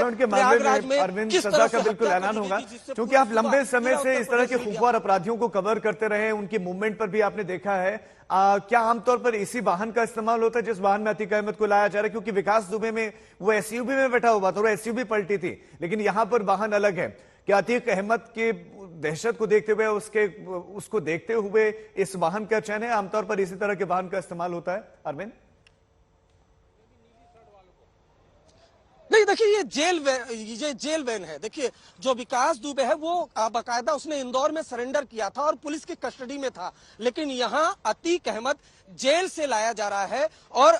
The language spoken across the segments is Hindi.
वारंट के मामले में अरविंद सजा का बिल्कुल ऐलान होगा, क्योंकि आप लंबे समय से इस तरह के खुफवार अपराधियों को कवर करते रहे, उनकी मूवमेंट पर भी आपने देखा है। क्या आमतौर पर इसी वाहन का इस्तेमाल होता है जिस वाहन में अतीक अहमद को लाया जा रहा है? क्योंकि विकास दुबे में वो एसयूवी में बैठा हुआ था और एसयूवी पलटी थी, लेकिन यहां पर वाहन अलग है। क्या अतीक अहमद के दहशत को देखते हुए, उसको देखते हुए इस वाहन का चयन है? आमतौर पर इसी तरह के वाहन का इस्तेमाल होता है अरविंद? नहीं, देखिए ये जेल वैन है। देखिए जो विकास दुबे है वो बाकायदा उसने इंदौर में सरेंडर किया था और पुलिस की कस्टडी में था, लेकिन यहाँ अतीक अहमद जेल से लाया जा रहा है। और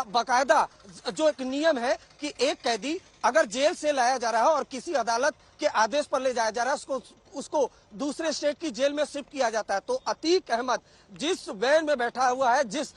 बाकायदा जो एक नियम है कि एक कैदी अगर जेल से लाया जा रहा है और किसी अदालत के आदेश पर ले जाया जा रहा है, उसको दूसरे स्टेट की जेल में शिफ्ट किया जाता है। तो अतीक अहमद जिस वैन में बैठा हुआ है, जिस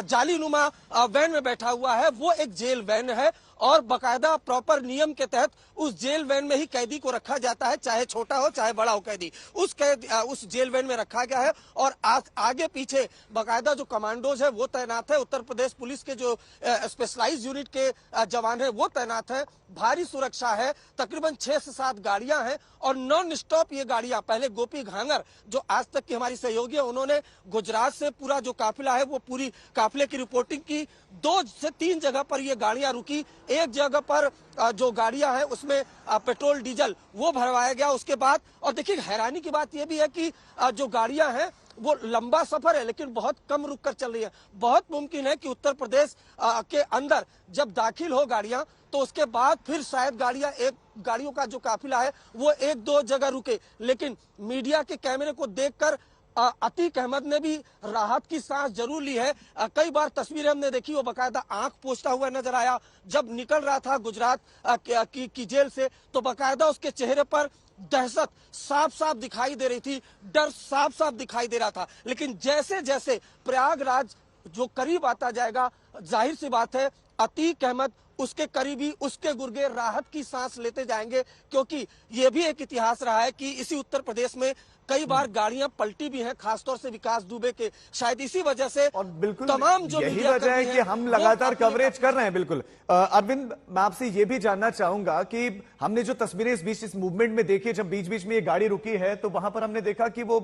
जालीनुमा वैन में बैठा हुआ है, वो एक जेल वैन है और बकायदा प्रॉपर नियम के तहत उस जेल वैन में ही कैदी को रखा जाता है, चाहे छोटा हो चाहे बड़ा हो कैदी, उस जेल वैन में रखा गया है। और आगे पीछे बकायदा जो कमांडोज है वो तैनात है, उत्तर प्रदेश पुलिस के जो स्पेशलाइज यूनिट के जवान है वो तैनात है। भारी सुरक्षा है, तकरीबन 6 से 7 गाड़ियां हैं और नॉन स्टॉप ये गाड़ियां। पहले गोपी घांगर जो आज तक की हमारी सहयोगी है, उन्होंने गुजरात से पूरा जो काफिला है वो पूरी काफिले की रिपोर्टिंग की। 2 से 3 जगह पर ये गाड़ियां रुकी, एक जगह पर जो गाड़ियां हैं उसमें पेट्रोल डीजल वो भरवाया गया उसके बाद। और देखिए हैरानी की बात यह भी है कि जो गाड़ियां हैं वो लंबा सफर है लेकिन बहुत कम रुक कर चल रही है। बहुत मुमकिन है कि उत्तर प्रदेश के अंदर जब दाखिल हो गाड़ियां तो उसके बाद फिर शायद गाड़ियों का जो काफिला है वो 1-2 जगह रुके। लेकिन मीडिया के कैमरे को देखकर अतीक अहमद ने भी राहत की सांस जरूर ली है। कई बार तस्वीरें हमने देखी, वो बकायदा आंख पोंछता हुआ नजर आया जब निकल रहा था गुजरात की जेल से, तो बकायदा उसके चेहरे पर दहशत साफ साफ दिखाई दे रही थी, डर साफ साफ दिखाई दे रहा था। लेकिन जैसे जैसे प्रयागराज जो करीब आता जाएगा, जाहिर सी बात है अतीक अहमद उसके करीबी, उसके गुर्गे राहत की सांस लेते जाएंगे, क्योंकि ये भी एक इतिहास रहा है कि इसी उत्तर प्रदेश में कई बार गाड़ियां पलटी भी हैं, खासतौर से विकास दुबे के। शायद इसी वजह से और बिल्कुल तमाम जो यही वजह है कि हम लगातार कवरेज कर रहे हैं। बिल्कुल अरविंद, मैं आपसे ये भी जानना चाहूंगा कि हमने जो तस्वीरें इस मूवमेंट में देखी, जब बीच बीच में ये गाड़ी रुकी है तो वहां पर हमने देखा कि वो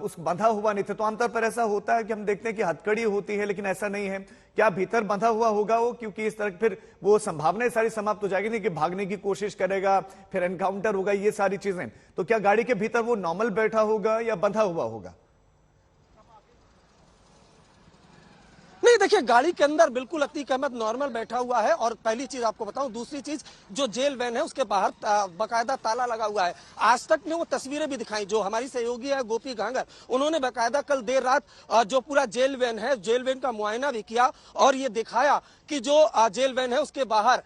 उस बंधा हुआ नहीं था। तो आमतौर पर ऐसा होता है कि हम देखते हैं कि हथकड़ी होती है, लेकिन ऐसा नहीं है। क्या भीतर बंधा हुआ होगा वो? क्योंकि इस तरह फिर वो संभावनाएं सारी समाप्त हो जाएगी, नहीं कि भागने की कोशिश करेगा, फिर एनकाउंटर होगा, ये सारी चीजें। तो क्या गाड़ी के भीतर वो नॉर्मल बैठा होगा या बंधा हुआ होगा? नहीं, देखिए गाड़ी के अंदर बिल्कुल अतीक अहमद नॉर्मल बैठा हुआ है। और पहली चीज आपको बताऊं, दूसरी चीज जो जेल वैन है उसके बाहर बकायदा ताला लगा हुआ है। आज तक ने वो तस्वीरें भी दिखाई, जो हमारी सहयोगी है गोपी घांगर, उन्होंने बकायदा कल देर रात जो पूरा जेल वैन है, जेल वैन का मुआयना भी किया और ये दिखाया कि जो जेल वैन है उसके बाहर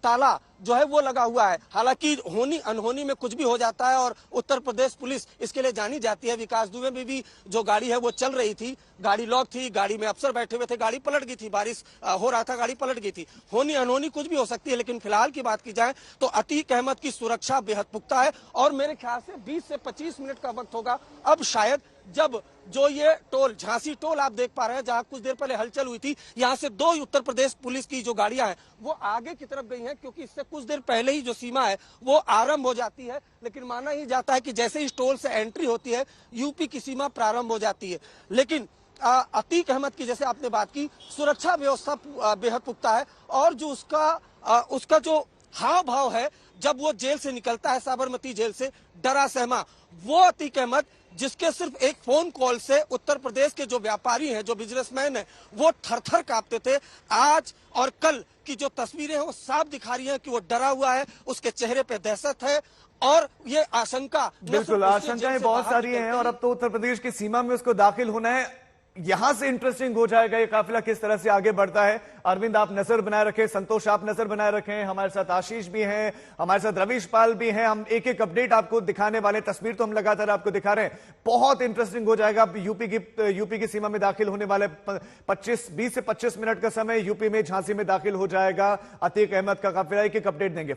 ताला जो है वो लगा हुआ है। हालांकि होनी अनहोनी में कुछ भी हो जाता है और उत्तर प्रदेश पुलिस इसके लिए जानी जाती है। विकास दुबे में भी जो गाड़ी है वो चल रही थी, गाड़ी लॉक थी, गाड़ी में अफसर बैठे हुए थे, गाड़ी पलट गई थी, बारिश हो रहा था, गाड़ी पलट गई थी। होनी अनहोनी कुछ भी हो सकती है, लेकिन फिलहाल की बात की जाए तो अतीक अहमद की सुरक्षा बेहद पुख्ता है। और मेरे ख्याल से 20 से 25 मिनट का वक्त होगा अब शायद, जब जो ये टोल, झांसी टोल आप देख पा रहे हैं जहां कुछ देर पहले हलचल हुई थी, यहां से 2 उत्तर प्रदेश पुलिस की जो गाड़ियां हैं वो आगे की तरफ गई हैं, क्योंकि इससे कुछ देर पहले ही जो सीमा है वो आरंभ हो जाती है। लेकिन माना ही जाता है कि जैसे इस टोल से एंट्री होती है यूपी की सीमा प्रारंभ हो जाती है। लेकिन अतीक अहमद की जैसे आपने बात की, सुरक्षा व्यवस्था बेहद पुख्ता है। और जो उसका जो हाव भाव है जब वो जेल से निकलता है, साबरमती जेल से डरा सहमा, वो अतीक अहमद जिसके सिर्फ एक फोन कॉल से उत्तर प्रदेश के जो व्यापारी हैं, जो बिजनेसमैन हैं, वो थर-थर कांपते थे, आज और कल की जो तस्वीरें हैं वो साफ दिखा रही हैं कि वो डरा हुआ है, उसके चेहरे पे दहशत है। और ये आशंका, बिल्कुल आशंकाएं बहुत सारी हैं और अब तो उत्तर प्रदेश की सीमा में उसको दाखिल होना है। यहां से इंटरेस्टिंग हो जाएगा ये काफिला किस तरह से आगे बढ़ता है। अरविंद आप नजर बनाए रखें, संतोष आप नजर बनाए रखें, हमारे साथ आशीष भी हैं, हमारे साथ रवीश पाल भी हैं। हम एक एक अपडेट आपको दिखाने वाले, तस्वीर तो हम लगातार आपको दिखा रहे हैं। बहुत इंटरेस्टिंग हो जाएगा। यूपी की सीमा में दाखिल होने वाले 20 से 25 मिनट का समय यूपी में झांसी में दाखिल हो जाएगा अतीक अहमद का काफिला। एक एक अपडेट देंगे।